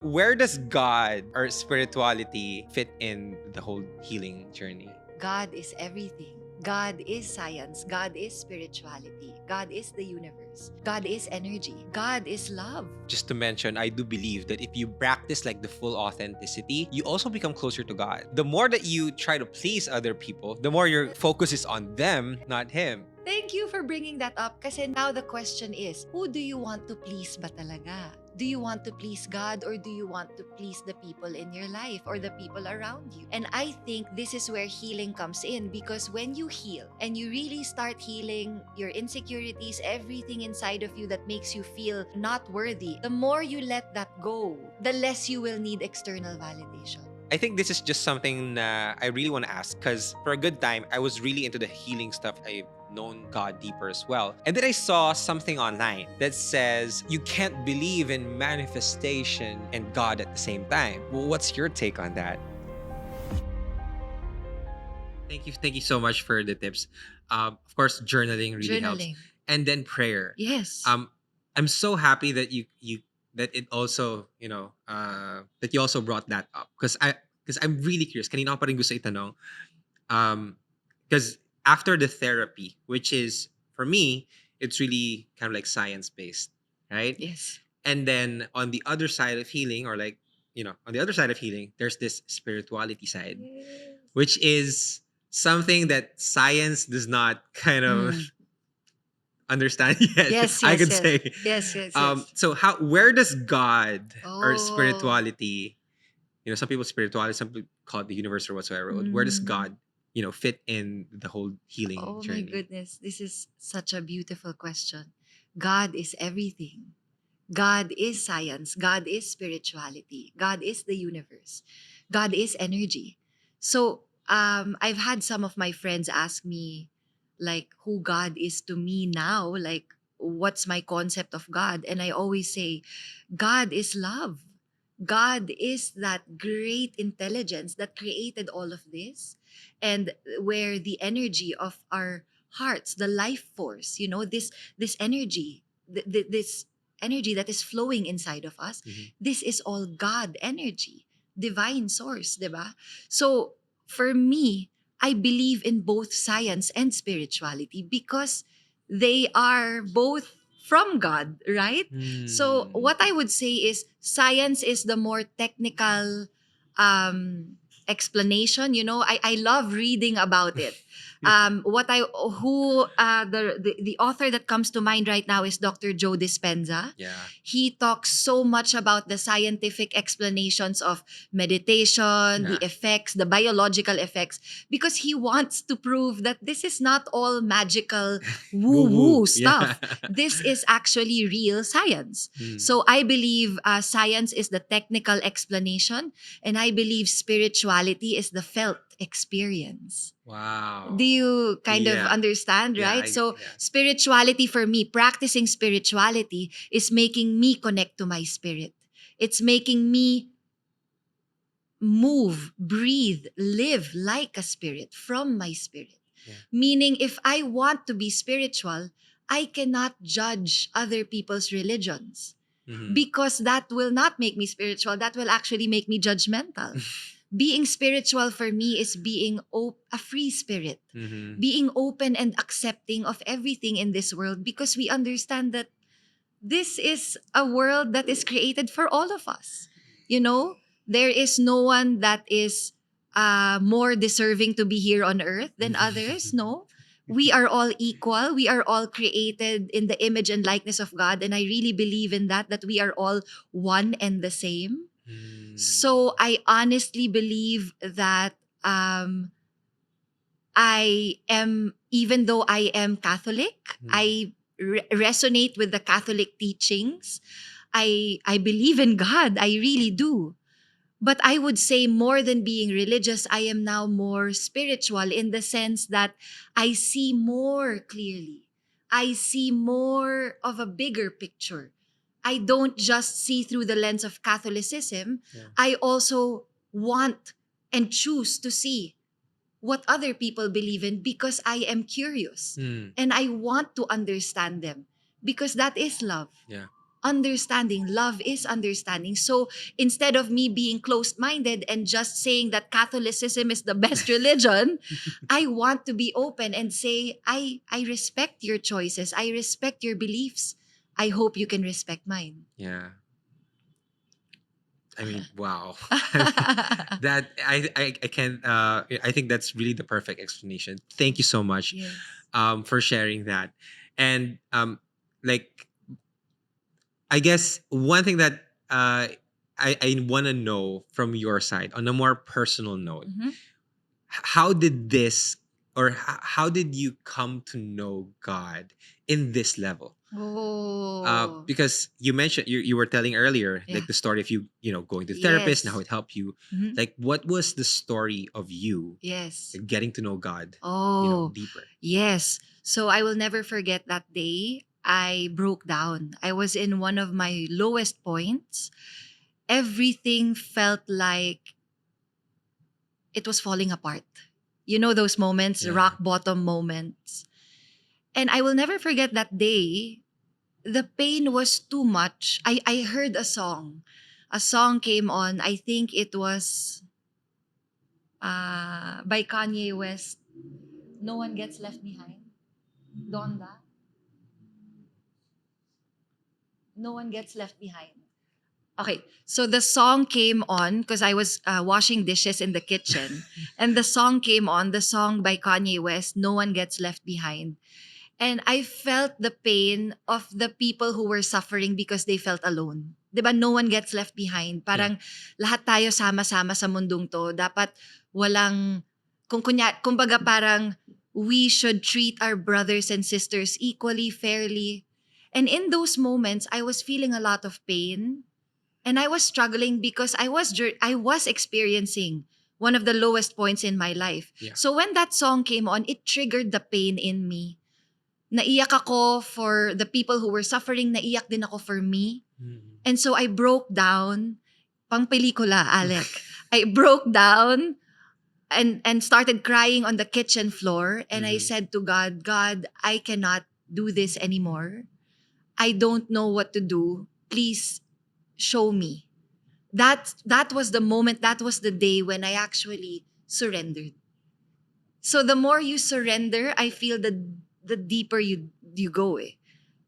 Where does God or spirituality fit in the whole healing journey? God is everything. God is science. God is spirituality. God is the universe. God is energy. God is love. Just to mention, I do believe that if you practice like the full authenticity, you also become closer to God. The more that you try to please other people, the more your focus is on them, not Him. Thank you for bringing that up kasi now the question is, who do you want to please ba talaga? Do you want to please God or do you want to please the people in your life or the people around you? And I think this is where healing comes in, because when you heal and you really start healing your insecurities, everything inside of you that makes you feel not worthy, the more you let that go, the less you will need external validation. I think this is just something I really want to ask because for a good time, I was really into the healing stuff. I've known God deeper as well. And then I saw something online that says you can't believe in manifestation and God at the same time. Well, what's your take on that? Thank you so much for the tips. Of course, journaling really helps, Journaling. and then prayer. Yes. I'm so happy that you that it also that you also brought that up because I'm really curious. Kanina ko pa rin gusto itanong. Because after the therapy, which is for me, it's really kind of like science based, right? Yes. And then on the other side of healing, or like on the other side of healing, there's this spirituality side, which is something that science does not kind of understand yet. Yes, I yes, could yes. say. Yes, yes, yes. So where does God or Oh. spirituality, some people spirituality, some people call it the universe or whatsoever. Where does Mm. God, fit in the whole healing Oh my journey? goodness, this is such a beautiful question. God is everything. God is science. God is spirituality. God is the universe. God is energy. So, I've had some of my friends ask me, like, who God is to me now, like, what's my concept of God? And I always say, God is love. God is that great intelligence that created all of this, and where the energy of our hearts, the life force, this energy, this energy that is flowing inside of us, this is all God energy, divine source, diba? So for me, I believe in both science and spirituality because they are both from God, right? So Hmm. what I would say is science is the more technical explanation. I love reading about it. What I who the author that comes to mind right now is Dr. Joe Dispenza. Yeah. He talks so much about the scientific explanations of meditation, the Yeah. effects, the biological effects, because he wants to prove that this is not all magical Woo woo-woo woo. Yeah. stuff. This is actually real science. Hmm. So I believe science is the technical explanation, and I believe spirituality is the felt experience. Do Wow. you kind of Yeah. understand, Yeah. right? So, Yeah. spirituality for me, practicing spirituality is making me connect to my spirit. It's making me move, breathe, live like a spirit from my spirit. Yeah. Meaning, if I want to be spiritual, I cannot judge other people's religions Mhm. because that will not make me spiritual. That will actually make me judgmental. Being spiritual for me is being a free spirit, Mhm. being open and accepting of everything in this world, because we understand that this is a world that is created for all of us. There is no one that is more deserving to be here on earth than others. No. We are all equal. We are all created in the image and likeness of God. And I really believe in that we are all one and the same. Mm. So I honestly believe that even though I am Catholic, I resonate with the Catholic teachings. I believe in God. I really do. But I would say more than being religious, I am now more spiritual in the sense that I see more clearly. I see more of a bigger picture. I don't just see through the lens of Catholicism. Yeah. I also want and choose to see what other people believe in because I am curious Mm. and I want to understand them because that is love. Yeah. understanding. Love is understanding. So instead of me being closed-minded and just saying that Catholicism is the best religion, I want to be open and say, I respect your choices. I respect your beliefs. I hope you can respect mine. Yeah. I mean, wow. That I can I think that's really the perfect explanation. Thank you so much Yes. for sharing that. And like I guess one thing that I want to know from your side on a more personal note, Mhm. how did this or how did you come to know God in this level? Oh. Because you mentioned you were telling earlier Yeah. like the story of you going to the therapist and how Yes. it helped you. Mhm. Like what was the story of you Yes. getting to know God, Oh, deeper? yes. So I will never forget that day. I broke down. I was in one of my lowest points. Everything felt like it was falling apart. You know those moments, Yeah. rock bottom moments. And I will never forget that day. The pain was too much. I heard a song. A song came on. I think it was by Kanye West. No One Gets Left Behind. Donda. No One Gets Left Behind. Okay, so the song came on because I was washing dishes in the kitchen, and the song came on, the song by Kanye West, No One Gets Left Behind. And I felt the pain of the people who were suffering because they felt alone. 'Di ba? No one gets left behind. Yeah. Parang lahat tayo sama-sama sa mundong to. Dapat walang, kumbaga parang we should treat our brothers and sisters equally, fairly. And in those moments, I was feeling a lot of pain. And I was struggling because I was experiencing one of the lowest points in my life. Yeah. So when that song came on, it triggered the pain in me. Naiyak ako for the people who were suffering, naiyak din ako for me. Mm. And so I broke down, pang pelikula, Alec. I broke down and started crying on the kitchen floor, and I Mhm. said to God, God, I cannot do this anymore. I don't know what to do. Please show me. That was the moment, that was the day when I actually surrendered. So the more you surrender, I feel the deeper you go.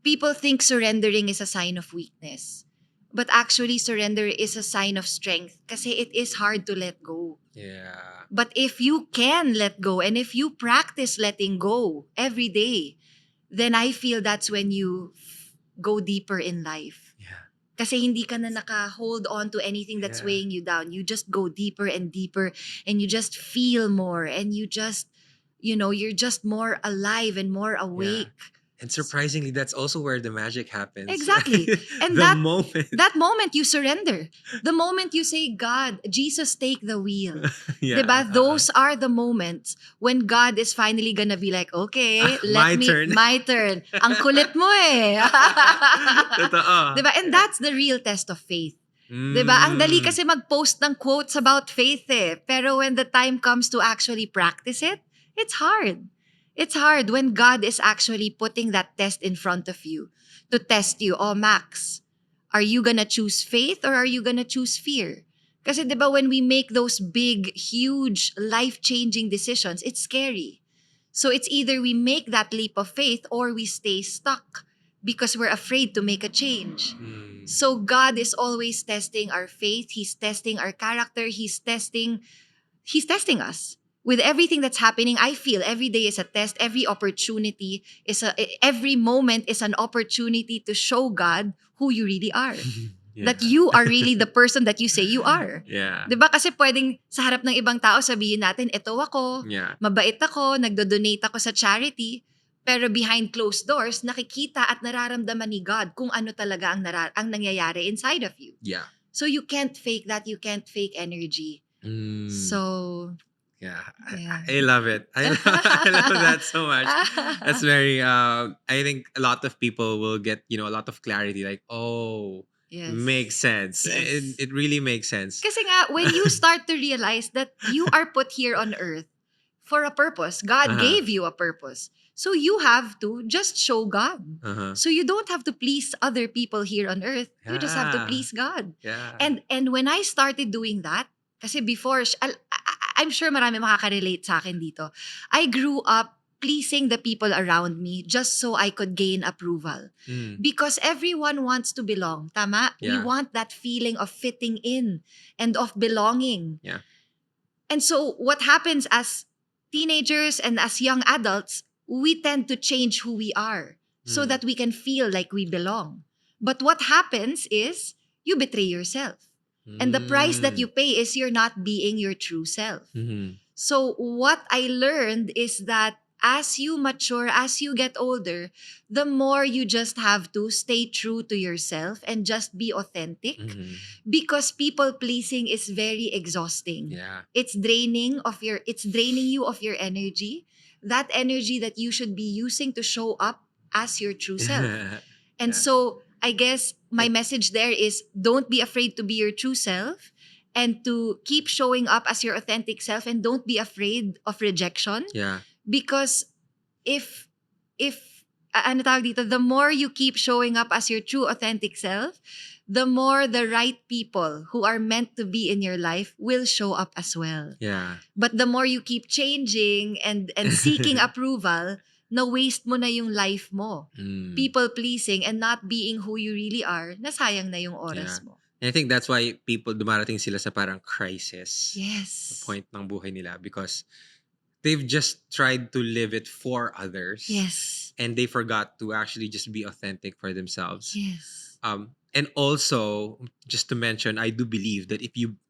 People think surrendering is a sign of weakness. But actually, surrender is a sign of strength kasi it is hard to let go. Yeah. But if you can let go and if you practice letting go every day, then I feel that's when you go deeper in life. Yeah. Kasi hindi ka na naka-hold on to anything that's Yeah. weighing you down. You just go deeper and deeper and you just feel more and you just, you're just more alive and more Yeah. awake. And surprisingly, that's also where the magic happens, Exactly. right? And The that moment. that moment you surrender. The moment you say, God, Jesus, take the wheel. Yeah. 'Di ba? Those are the moments when God is finally gonna be like, okay, My turn. my turn. Ang kulit mo eh. Totoo. 'Di ba? And that's the real test of faith. 'Di ba? Ang dali Mm. kasi mag-post ng quotes about faith eh. Pero when the time comes to actually practice it, it's hard. It's hard when God is actually putting that test in front of you to test you. Oh, Max, are you gonna choose faith or are you gonna choose fear? Kasi 'di ba when we make those big, huge, life-changing decisions, it's scary. So it's either we make that leap of faith or we stay stuck because we're afraid to make a change. Mm. So God is always testing our faith. He's testing our character. He's testing us. With everything that's happening, I feel every day is a test. Every moment is an opportunity to show God who you really are. Yeah. That you are really the person that you say you are. Yeah. 'Di ba? Kasi pwedeng sa harap ng ibang tao sabihin natin, eto ako, Yeah. mabait ako, nagdo-donate ako sa charity, pero behind closed doors, nakikita at nararamdaman ni God kung ano talaga ang nangyayari inside of you. Yeah. So you can't fake that. You can't fake energy. Mm. So, Yeah, yeah. I love it. I love that so much. That's very. I think a lot of people will get a lot of clarity. Like, oh, Yes. makes sense. Yes. It really makes sense. Kasi nga, when you start to realize that you are put here on earth for a purpose, God Uh-huh. gave you a purpose. So you have to just show God. Uh-huh. So you don't have to please other people here on earth. You just have to Yeah. please God. Yeah. And when I started doing that, kasi before, I'm sure marami makaka-relate sa akin dito. I grew up pleasing the people around me just so I could gain approval. Mm. Because everyone wants to belong. Tama? We Yeah. want that feeling of fitting in and of belonging. Yeah. And so what happens as teenagers and as young adults, we tend to change who we are so Mm. that we can feel like we belong. But what happens is you betray yourself. And the price that you Mm. pay is you're not being your true self. Mhm. So what I learned is that as you mature, as you get older, the more you just have to stay true to yourself and just be authentic, Mhm. because people pleasing is very exhausting. Yeah. It's draining you of your energy, that energy that you should be using to show up as your true self. And Yeah. so I guess my It, message there is don't be afraid to be your true self and to keep showing up as your authentic self, and don't be afraid of rejection, yeah. because if ano tawag dito, the more you keep showing up as your true authentic self, the more the right people who are meant to be in your life will show up as well. Yeah. But the more you keep changing and seeking approval, na waste mo na yung life mo. Mm. People pleasing and not being who you really are, nasayang na yung Yeah. oras mo. And I think that's why people dumarating sila sa parang crisis Yes. point ng buhay nila, because they've just tried to live it for others. Yes. And they forgot to actually just be authentic for themselves. Yes. And also, just to mention, I do believe that if you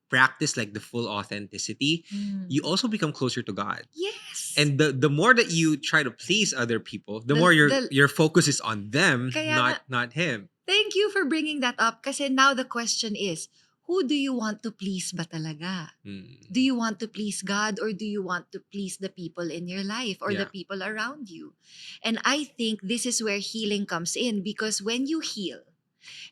practice like the full authenticity, you also become closer to God. Yes. And the more that you try to please other people, the The- more the- your focus is on them, Kaya not him. Thank you for bringing that up, kasi now the question is, who do you want to please ba talaga? Mm. Do you want to please God, or do you want to please the people in your life or the Yeah. people around you? And I think this is where healing comes in, because when you heal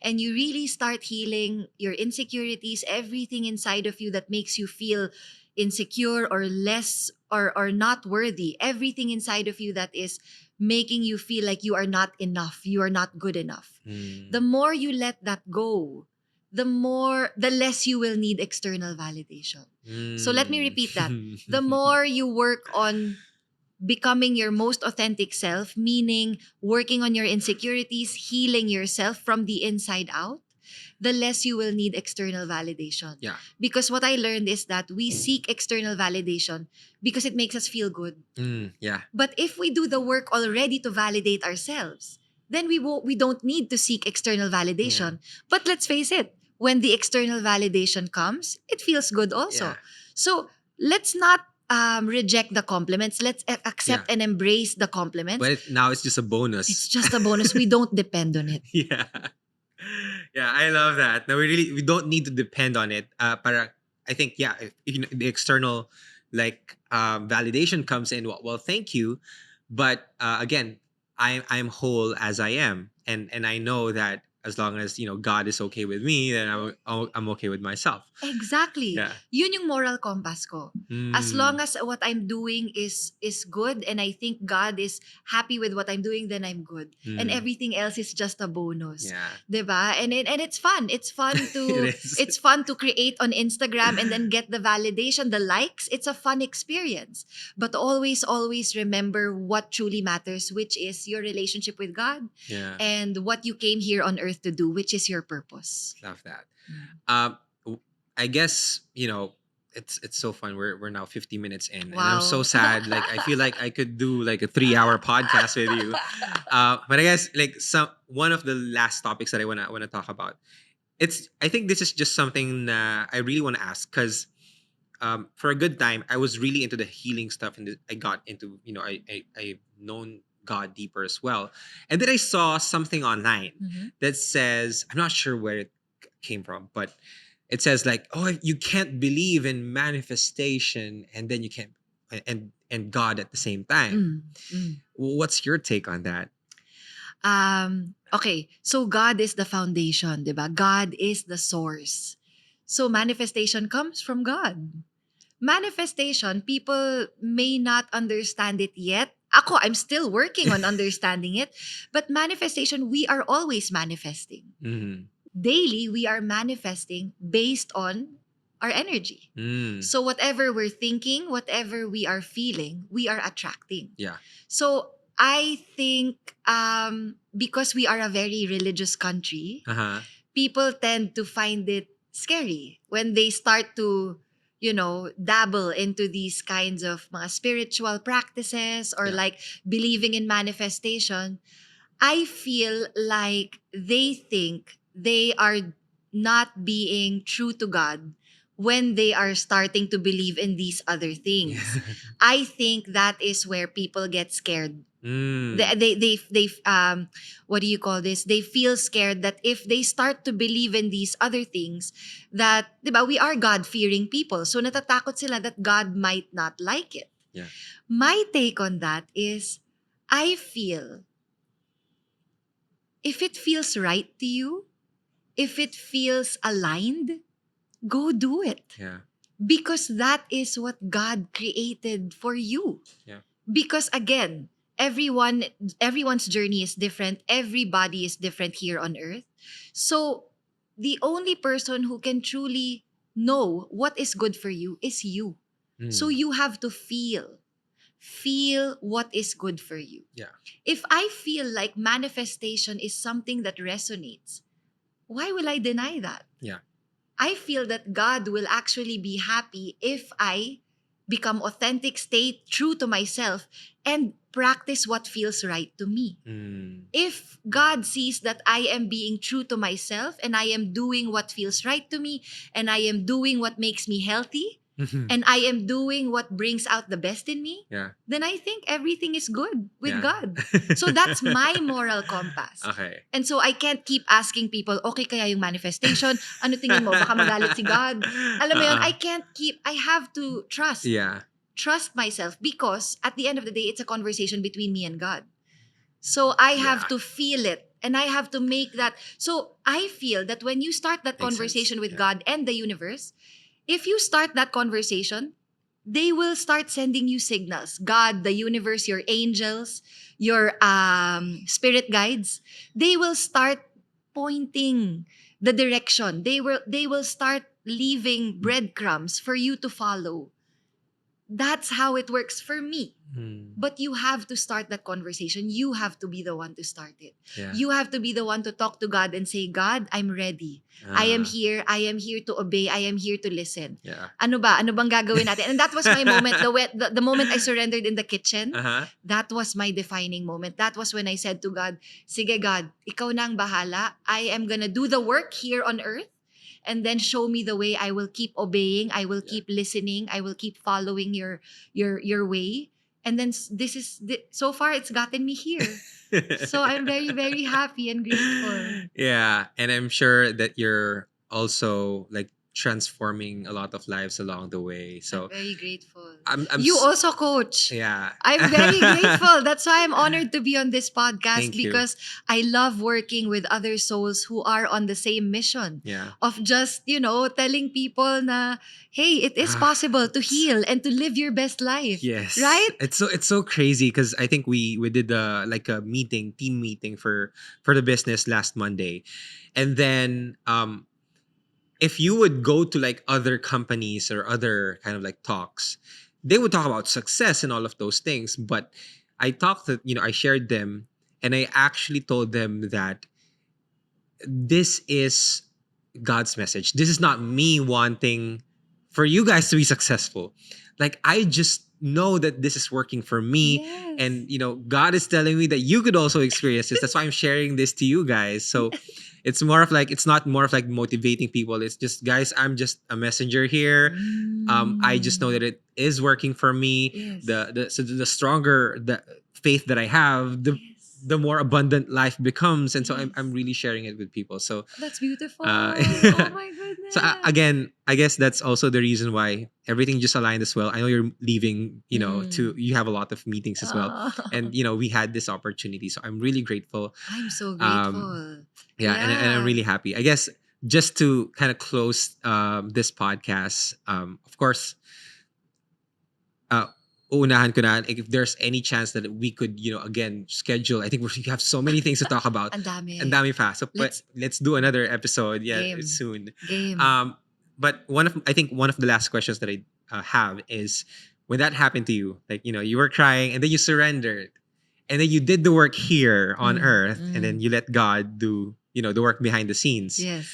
and you really start healing your insecurities, everything inside of you that makes you feel insecure or less or not worthy, everything inside of you that is making you feel like you are not enough, you are not good enough. Mm. The more you let that go, the less you will need external validation. So let me repeat that. The more you work on becoming your most authentic self, meaning working on your insecurities, healing yourself from the inside out, the less you will need external validation. Yeah. Because what I learned is that we seek external validation because it makes us feel good. Yeah. But if we do the work already to validate ourselves, then we don't need to seek external validation. But let's face it, when the external validation comes, it feels good also. Yeah. So let's not reject the compliments. Let's accept and embrace the compliments. But now it's just a bonus. It's just a bonus. We don't depend on it. Yeah. Yeah, I love that. No, we don't need to depend on it. Para I think if the external like validation comes in. Well, thank you, but again, I'm whole as I am, and I know that as long as God is okay with me, then I'm okay with myself. Exactly. Yeah. Yun yung moral compass ko. As Mm. long as what I'm doing is good, and I think God is happy with what I'm doing, then I'm good. And everything else is just a bonus. Yeah. 'Di ba? And it's fun. It's fun to It is. it's fun to create on Instagram and then get the validation, the likes. It's a fun experience. But always remember what truly matters, which is your relationship with God Yeah. and what you came here on earth to do, which is your purpose. Love that. I guess it's so fun. We're now 50 minutes in, and I'm so Wow. sad. Like I feel like I could do like a 3-hour podcast with you. But I guess like one of the last topics that I wanna talk about. I think this is just something I really want to ask, because for a good time I was really into the healing stuff, and I got into I've known God deeper as well, and then I saw something online Mhm. that says, I'm not sure where it came from, but it says like, oh, you can't believe in manifestation and then you can't and God at the same time. What's your take on that? Okay, so God is the foundation, 'di ba? God is the source. So manifestation comes from God. Manifestation, people may not understand it yet I'm still working on understanding it. But manifestation, we are always manifesting. Mm-hmm. Daily, we are manifesting based on our energy. Mm. So whatever we're thinking, whatever we are feeling, we are attracting. Yeah. So I think because we are a very religious country, Uh-huh. people tend to find it scary when they start to, dabble into these kinds of mga spiritual practices or Yeah. like believing in manifestation. I feel like they think they are not being true to God when they are starting to believe in these other things. I think that is where people get scared. Mm. They what do you call this? They feel scared that if they start to believe in these other things, that, diba, we are God-fearing people. So natatakot sila that God might not like it. Yeah. My take on that is, I feel if it feels right to you, if it feels aligned, go do it. Yeah. Because that is what God created for you. Yeah. Because again, everyone's journey is different. Everybody is different here on earth. So the only person who can truly know what is good for you is you. So Mm. you have to feel what is good for you. Yeah. If I feel like manifestation is something that resonates, why will I deny that? Yeah. I feel that God will actually be happy if I become authentic, stay true to myself, and practice what feels right to me. Mm. If God sees that I am being true to myself and I am doing what feels right to me and I am doing what makes me healthy and I am doing what brings out the best in me, Yeah. then I think everything is good with Yeah. God. So that's my moral compass. Okay. And so I can't keep asking people, okay kaya yung manifestation? Ano tingin mo? Baka magalit si God? Alam mo yun, Uh-uh. I have to Yeah. trust myself, because at the end of the day, it's a conversation between me and God. So I have Yeah. to feel it and I have to make that. So I feel that when you start that Makes sense. conversation with Yeah. God and the universe, if you start that conversation, they will start sending you signals. God, the universe, your angels, your spirit guides, they will start pointing the direction. They will start leaving breadcrumbs for you to follow. That's how it works for me. Mm. But you have to start that conversation. You have to be the one to start it. Yeah. You have to be the one to talk to God and say, God, I'm ready. I am here. I am here to obey. I am here to listen. Yeah. Ano ba? Ano bang gagawin natin? And that was my moment. The moment I surrendered in the kitchen, Uh-huh. that was my defining moment. That was when I said to God, sige God, ikaw na ang bahala. I am gonna do the work here on earth. And then show me the way. I will keep obeying. I will Yeah. keep listening. I will keep following your way. And then so far it's gotten me here. So I'm very, very happy and grateful. Yeah, and I'm sure that you're also like transforming a lot of lives along the way. I'm So very grateful. I'm You also coach. yeah. I'm very grateful. That's why I'm honored to be on this podcast, Thank you. because I love working with other souls who are on the same mission Yeah. of just, telling people na, hey, it is possible to heal and to live your best life. Yes. Right? It's so crazy because I think we did like a team meeting for the business last Monday. And then if you would go to like other companies or other kind of like talks, they would talk about success and all of those things. But I talked to, I shared them and I actually told them that this is God's message. This is not me wanting for you guys to be successful. Like I just know that this is working for me. Yes. And God is telling me that you could also experience this. That's why I'm sharing this to you guys. So it's not more of like motivating people. It's just, guys, I'm just a messenger here. I just know that it is working for me. Yes. The stronger the faith that I have, the more abundant life becomes. And so I'm really sharing it with people. So That's beautiful. uh, Oh my goodness. so again, I guess that's also the reason why everything just aligned as well. I know you're leaving, to you have a lot of meetings as well. And we had this opportunity. So I'm really grateful. I'm so grateful. Yeah, and I'm really happy. I guess just to kind of close this podcast, of course, uh, uunahan ko na, if there's any chance that we could, again, schedule. I think we have so many things to talk about. Ang And dami. dami pa. So, but Let's let's do another episode, game. soon. Game. But I think one of the last questions that I have is, when that happened to you, like, you were crying and then you surrendered, and then you did the work here on earth, and then you let God do, the work behind the scenes. Yes.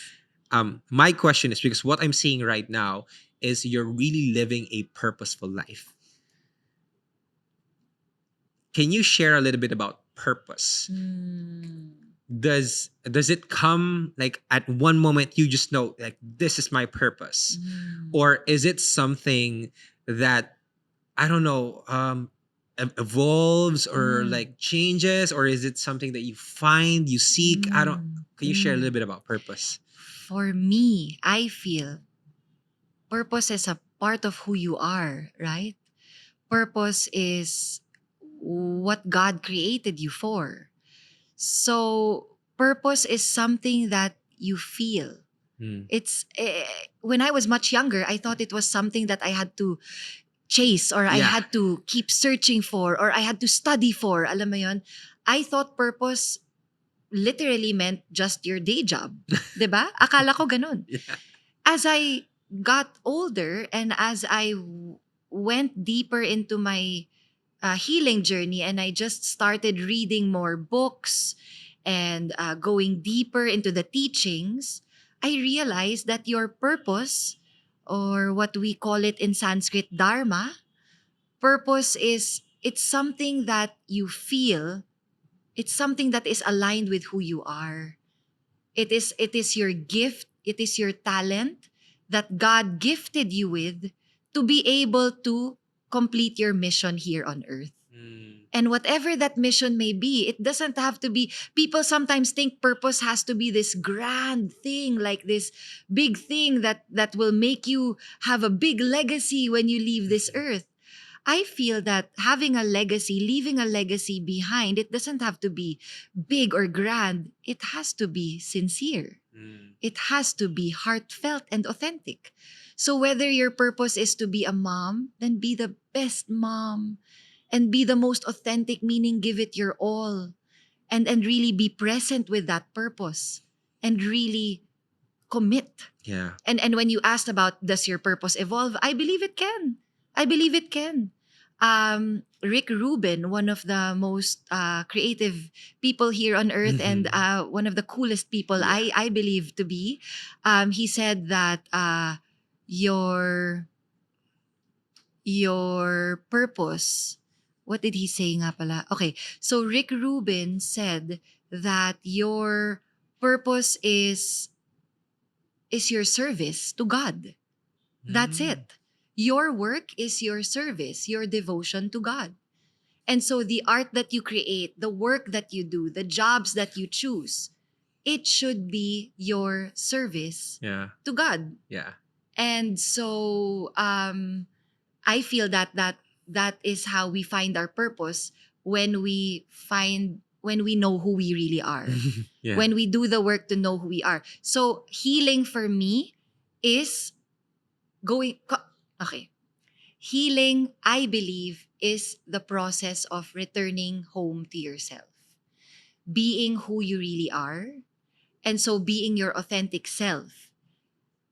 My question is, because what I'm seeing right now is you're really living a purposeful life. Can you share a little bit about purpose? Does it come like at one moment you just know, like, this is my purpose, or is it something that, I don't know, evolves or like changes, or is it something that you find, you seek? I don't. Can you share a little bit about purpose? For me, I feel purpose is a part of who you are, right? Purpose is what God created you for. So, purpose is something that you feel. It's when I was much younger, I thought it was something that I had to chase, or I Yeah. had to keep searching for, or I had to study for. Alam mo yon? I thought purpose literally meant just your day job. 'Di ba? Akala ko ganun. Yeah. As I got older and as I went deeper into my healing journey, and I just started reading more books and going deeper into the teachings, I realized that your purpose, or what we call it in Sanskrit, dharma, purpose is, it's something that you feel, it's something that is aligned with who you are. It is your gift, it is your talent that God gifted you with to be able to complete your mission here on earth. And whatever that mission may be, it doesn't have to be, people sometimes think purpose has to be this grand thing, like this big thing that will make you have a big legacy when you leave this earth. I feel that having a legacy, leaving a legacy behind, it doesn't have to be big or grand. It has to be sincere. It has to be heartfelt and authentic. So whether your purpose is to be a mom, then be the best mom and be the most authentic, meaning give it your all, and really be present with that purpose and really commit. Yeah. And when you asked about, does your purpose evolve? I believe it can. I believe it can. Rick Rubin, one of the most creative people here on earth, and one of the coolest people, Yeah. I believe to be, he said that your purpose. What did he say nga pala? Okay, so Rick Rubin said that your purpose is your service to God. That's it. Your work is your service, your devotion to God. And so the art that you create, the work that you do, the jobs that you choose, it should be your service Yeah. to God. Yeah. And so I feel that is how we find our purpose, when we know who we really are. Yeah. When we do the work to know who we are. So healing for me is okay. Healing, I believe, is the process of returning home to yourself. Being who you really are, and so being your authentic self.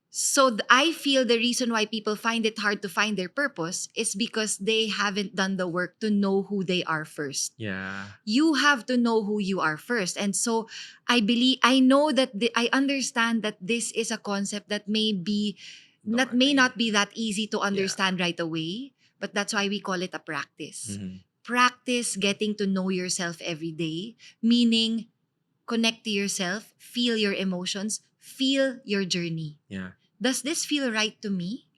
So I feel the reason why people find it hard to find their purpose is because they haven't done the work to know who they are first. Yeah. You have to know who you are first. And so I understand that this is a concept that may not be that easy to understand right away, but that's why we call it a practice. Practice getting to know yourself every day, meaning connect to yourself, feel your emotions, feel your journey. Yeah. Does this feel right to me?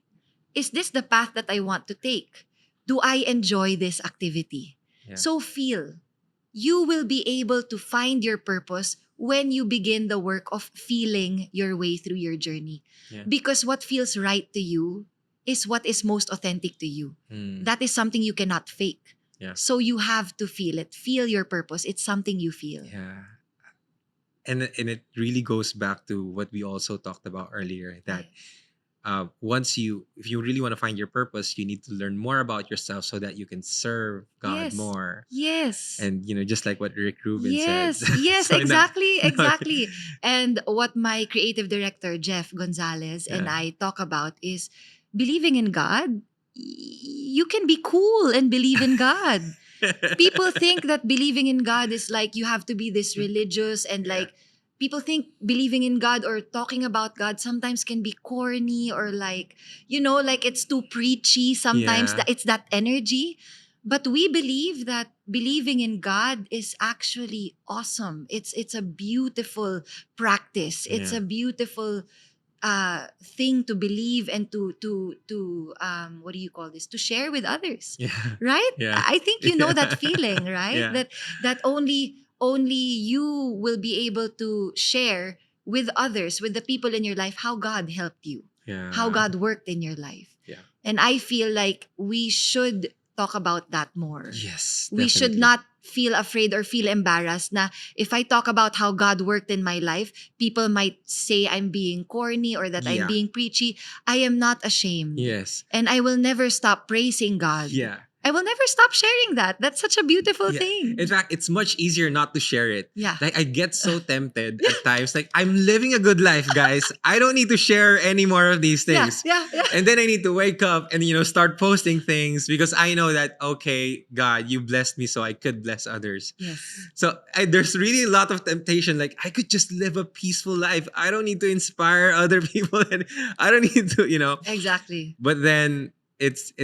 Is this the path that I want to take? Do I enjoy this activity? Yeah. So feel. You will be able to find your purpose when you begin the work of feeling your way through your journey. Yeah. Because what feels right to you is what is most authentic to you. That is something you cannot fake. Yeah. So you have to feel it. Feel your purpose. It's something you feel. Yeah. And it really goes back to what we also talked about earlier, that once you, if you really want to find your purpose, you need to learn more about yourself so that you can serve God Yes. more. Yes. And just like what Rick Rubin said. Yes, yes, So now, exactly, now, exactly. And what my creative director, Jeff Gonzalez, and yeah. I talk about is believing in God. You can be cool and believe in God. People think that believing in God is like you have to be this religious, and Yeah. like people think believing in God or talking about God sometimes can be corny, or like, like it's too preachy sometimes. Yeah. That it's that energy. But we believe that believing in God is actually awesome. It's a beautiful practice. It's Yeah. a beautiful thing to believe, and to what do you call this, to share with others, Yeah. right? Yeah. I think you know that feeling, right? Yeah. That only you will be able to share with others, with the people in your life, how God helped you, how Yeah. God worked in your life. Yeah. And I feel like we should talk about that more. Yes, We should definitely. not feel afraid or feel embarrassed na if I talk about how God worked in my life, people might say I'm being corny or that I'm Yeah. being preachy. I am not ashamed. Yes. And I will never stop praising God. Yeah. I will never stop sharing that. That's such a beautiful Yeah. In thing. fact, it's much easier not to share it. Yeah. Like, I get so tempted at times. Like, I'm living a good life, guys. I don't need to share any more of these Yeah, things. yeah, yeah. And then I need to wake up and start posting things because I know that, okay, God, you blessed me so I could bless others. Yes. So there's really a lot of temptation. Like, I could just live a peaceful life. I don't need to inspire other people, and I don't need to. Exactly. But then it's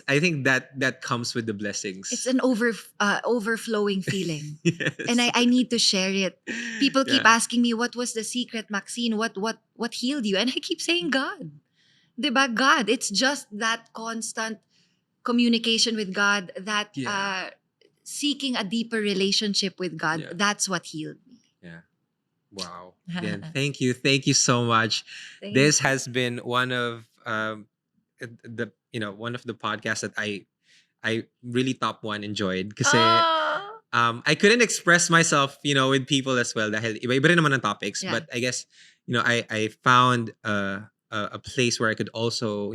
I think that comes with the It's blessings. an overflowing feeling. And Yes. I need to share it. People keep Yeah. asking me, what was the secret, Maxine? What healed you? And I keep saying God. Diba? God. It's just that constant communication with God, that Yeah. seeking a deeper relationship with God. Yeah. That's what healed me. Yeah. Wow. Again, thank you so much. This Thank you. has been one of the one of the podcasts that I really top one enjoyed kasi Ah. I couldn't express myself, with people as well dahil iba-iba rin naman ang topics, Yeah. but I guess, I found a place where I could also,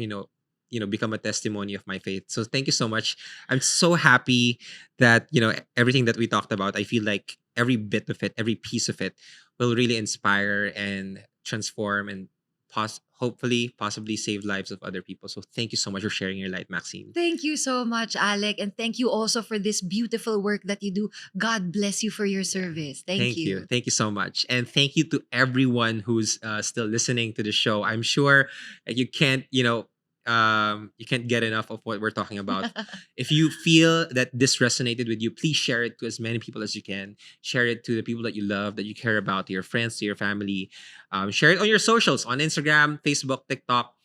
become a testimony of my faith. So thank you so much. I'm so happy that, everything that we talked about, I feel like every bit of it, every piece of it will really inspire and transform and hopefully possibly save lives of other people. So thank you so much for sharing your light, Maxine. Thank you so much, Alec. And thank you also for this beautiful work that you do. God bless you for your service. Thank Thank you. you. Thank you so much. And thank you to everyone who's still listening to the show. I'm sure that you can't get enough of what we're talking about. If you feel that this resonated with you, please share it to as many people as you can. Share it to the people that you love, that you care about, to your friends, to your family. Share it on your socials, on Instagram, Facebook, TikTok.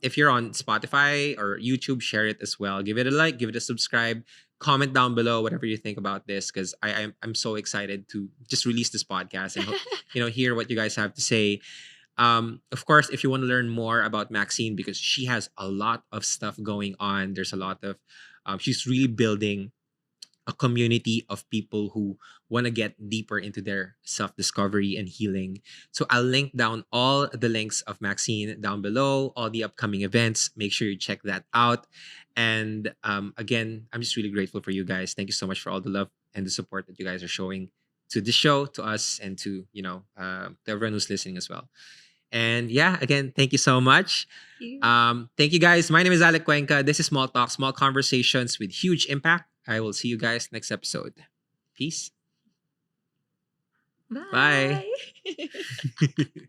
If you're on Spotify or YouTube, share it as well. Give it a like, give it a subscribe, comment down below whatever you think about this because I'm so excited to just release this podcast and hear what you guys have to say. Of course, if you want to learn more about Maxine, because she has a lot of stuff going on, there's a lot of she's really building a community of people who want to get deeper into their self-discovery and healing. So I'll link down all the links of Maxine down below, all the upcoming events. Make sure you check that out. And again, I'm just really grateful for you guys. Thank you so much for all the love and the support that you guys are showing to the show, to us, and to to everyone who's listening as well. And yeah, again, thank you so much. Thank you. Thank you guys. My name is Alec Cuenca. This is Small Talk, small conversations with huge impact. I will see you guys next episode. Peace. Bye. Bye.